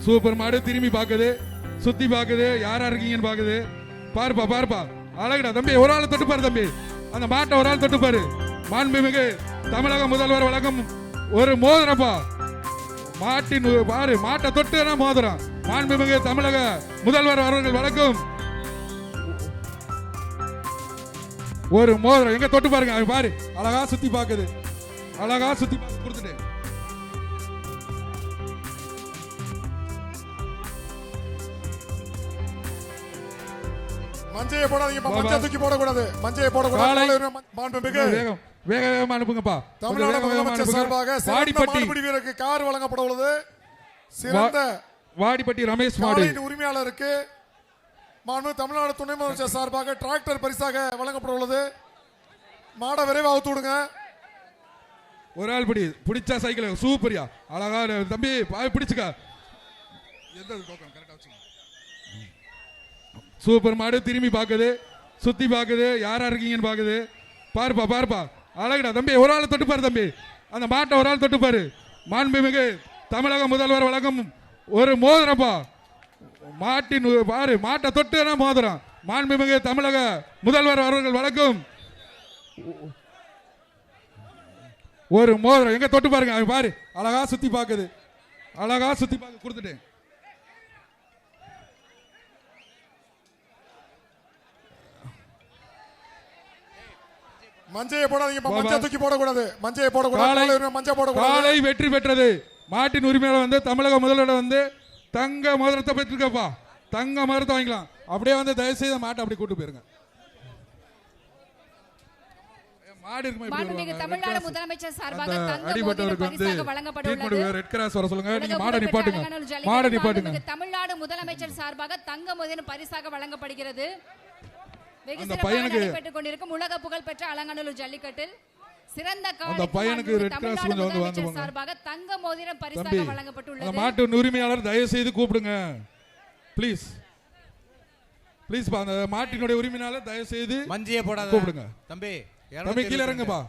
Super மாடு திரும்பி பாக்குது, சுத்தி பாக்குது, யாரா இருக்கீங்கன்னு பாக்குது. பாருப்பா பாருப்பா, அழகுடா தம்பி. ஒரு ஆள் தொட்டு பாரு தம்பி, அந்த மாட்டை ஒரு ஆள் தொட்டு பாரு. மாண்புமிகு தமிழக முதல்வர் வழங்கும் ஒரு மோதிரப்பா. மாட்டின் பாரு, மாட்டை தொட்டு மோதிரம். மாண்புமிகு தமிழக முதல்வர் அவர்கள் வழங்கும் ஒரு மோதிரம். எங்க தொட்டு பாருங்க, பாரு அழகா சுத்தி பாக்குது, அழகா சுத்தி கொடுத்துட்டு. மஞ்சையை போடாதீங்க, மஞ்சை தூக்கி போடக்கூடாது, மஞ்சையை போடக்கூடாது. மாண்புமிகு வேக வேகமா அனுப்புங்கப்பா. தமிழ்நாடு முதலமைச்சர் சார்பாக மாடுபிடி வீரருக்கு கார் வழங்கப்பட உள்ளது. சிறந்த வாடிப்பட்டி ரமேஷ் மாடு உரிமையாளருக்கு மாண்புமிகு தமிழ்நாடு துணை முதலமைச்சர் சார்பாக டிராக்டர் பரிசாக வழங்கப்பட உள்ளது. மாடை விரைவாக அவுத்து விடுங்க. ஒரு ஆள் பிடிச்சா சைக்கிள் சூப்பரியா, அழகா தம்பி பிடிச்சுக்க. சூப்பர் மாடு திரும்பி பாக்குது, சுத்தி பாக்குது, யாரா இருக்கீங்கன்னு பாக்குது. பாருப்பா பாருப்பா, அழகுடா தம்பி. ஒரு ஆள் தொட்டு பாரு தம்பி, அந்த மாட்டை ஒரு ஆள் தொட்டு பாரு. மாண்புமிகு தமிழக முதல்வர் வழங்கும் ஒரு மோதிரப்பா. மாட்டின் பாரு, மாட்டை தொட்டு மோதிரம். மாண்புமிகு தமிழக முதல்வர் அவர்கள் வழங்கும் ஒரு மோதிரம். எங்க தொட்டு பாருங்க, பாரு அழகா சுத்தி பாக்குது, அழகா சுத்தி பாக்கு கொடுத்துட்டேன். மஞ்சையை போடாதீங்க, மஞ்சை தூக்கி போடக்கூடாது, மஞ்சையை போடக்கூடாது. மஞ்சை போடக்கூடாது. காலை வெற்றி பெற்றது. மாட்டின் உரிமையாளர் தமிழக முதல்வர் தங்க மோதிரத்தை பெற்றிருக்கப்பா. தங்க மோதிரத்தை வாங்கிக்கலாம். அப்படியே தயவு செய்து மாட்டை அப்படி கூட்டு போயிருங்க. மாடு இருக்கு. தமிழ்நாடு முதலமைச்சர் சார்பாக தங்க மோதிரம் பரிசாக வழங்கப்பட உள்ளது. ரெட் கிராஸ் வர சொல்லுங்க. நீங்க மாடை நிப்பாட்டுங்க, மாடை நிப்பாட்டுங்க. தமிழ்நாடு முதலமைச்சர் சார்பாக தங்க மோதிரம் பரிசாக வழங்கப்படுகிறது. அந்த பையனுக்கு பெற்றுக் கொண்டிருக்கும் உலக புகழ் பெற்ற அலங்காநல்லூர் ஜல்லிக்கட்டில் சிறந்த அந்த பையனுக்கு ரெட் கிராஸ் முதலமைச்சர் சார்பாக தங்க மோதிரம் பரிசாக வழங்கப்பட்டுள்ளது. அந்த மாட்டு உரிமையாளர் தயவு செய்து கூப்பிடுங்க ப்ளீஸ். ப்ளீஸ் பா, அந்த மாட்டினுடைய உரிமையாளர் தயவு செய்து மஞ்சையை போடாத கூப்பிடுங்க. தம்பி தம்பி கீழ இறங்குப்பா.